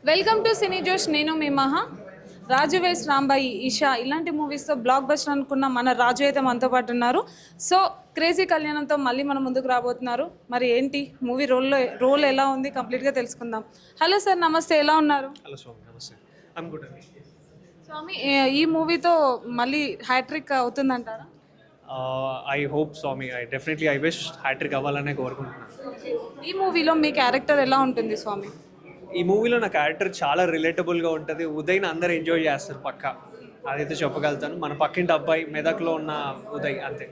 Welcome to సినీ జోష్. నేను మీ మహా. రాజు వేస్ రాంబాయి, ఈషా ఇలాంటి మూవీస్తో బ్లాక్ బస్టర్ అనుకున్న మన రాజు అయితే మనతో పాటు ఉన్నారు. సో క్రేజీ కళ్యాణంతో మళ్ళీ మన ముందుకు రాబోతున్నారు. మరి ఏంటి మూవీ రోల్ ఎలా ఉంది కంప్లీట్గా తెలుసుకుందాం. హలో సార్, నమస్తే, ఎలా ఉన్నారు? హలో స్వామి, నమస్తే. ఐమ్ గుడ్ అండి. స్వామి, ఈ మూవీతో మళ్ళీ హ్యాట్రిక్ అవుతుందంటారా? I hope Swami, I wish hat trick అవ్వాలనే కోరుకుంటున్నాను. ఈ మూవీలో మీ క్యారెక్టర్ ఎలా ఉంటుంది స్వామి? ఈ మూవీలో నా క్యారెక్టర్ చాలా రిలేటబుల్గా ఉంటుంది. ఉదయ్ని అందరు ఎంజాయ్ చేస్తారు పక్కా, అదైతే చెప్పగలుగుతాను. మన పక్కింటి అబ్బాయి, మెదక్లో ఉన్న ఉదయ్, అంతే.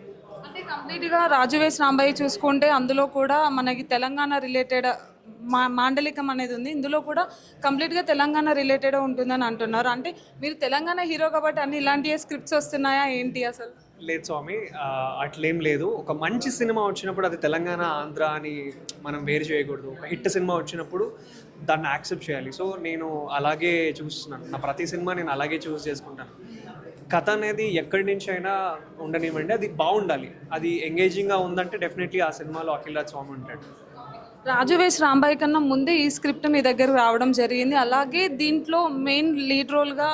అంటే కంప్లీట్గా రాజు వేస్ రాంబాయి చూసుకుంటే అందులో కూడా మనకి తెలంగాణ రిలేటెడ్ మాండలికం అనేది ఉంది. ఇందులో కూడా కంప్లీట్గా తెలంగాణ రిలేటెడ్ ఉంటుందని అంటున్నారు. అంటే మీరు తెలంగాణ హీరో కాబట్టి అన్ని ఇలాంటి స్క్రిప్ట్స్ వస్తున్నాయా ఏంటి అసలు? లేదు స్వామి, అట్లేం లేదు. ఒక మంచి సినిమా వచ్చినప్పుడు అది తెలంగాణ ఆంధ్ర అని మనం వేరు చేయకూడదు. ఒక హిట్ సినిమా వచ్చినప్పుడు దాన్ని యాక్సెప్ట్ చేయాలి. సో నేను అలాగే చూస్తున్నాను. నా ప్రతి సినిమా నేను అలాగే చూస్ చేసుకుంటాను. కథ అనేది ఎక్కడి నుంచి అయినా ఉండనివ్వండి, అది బాగుండాలి. అది ఎంగేజింగ్గా ఉందంటే డెఫినెట్లీ ఆ సినిమాలో అఖిల్ రాజ్ స్వామి ఉంటాడు. రాజు వేస్ రాంబాయి కన్నా ముందే ఈ స్క్రిప్ట్ మీ దగ్గరకు రావడం జరిగింది. అలాగే దీంట్లో మెయిన్ లీడ్ రోల్గా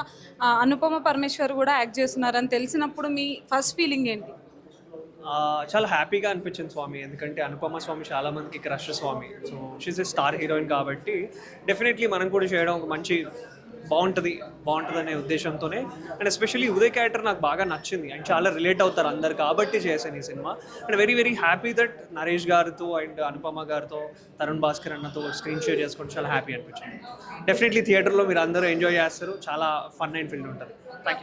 అనుపమ పరమేశ్వర్ కూడా యాక్ట్ చేస్తున్నారని తెలిసినప్పుడు మీ ఫస్ట్ ఫీలింగ్ ఏంటి? చాలా హ్యాపీగా అనిపించింది స్వామి, ఎందుకంటే అనుపమ స్వామి చాలా మందికి క్రష్ స్వామి. సో షీస్ ఏ స్టార్ హీరోయిన్ కాబట్టి డెఫినెట్లీ మనం కూడా చేయడం ఒక మంచి బాగుంటుంది అనే ఉద్దేశంతోనే. అండ్ ఎస్పెషల్లీ ఉదయ్ క్యారెక్టర్ నాకు బాగా నచ్చింది అండ్ చాలా రిలేట్ అవుతారు అందరు కాబట్టి చేశాను ఈ cinema. And very very happy that Naresh గారితో అండ్ అనుపమ గారితో, తరుణ్ భాస్కర్ అన్నతో స్క్రీన్ షేర్ చేసుకుంటే చాలా హ్యాపీ అనిపించింది. డెఫినెట్లీ థియేటర్లో మీరు అందరూ ఎంజాయ్ చేస్తారు. చాలా ఫన్ అండ్ ఫీల్ ఉంటుంది. Thank you.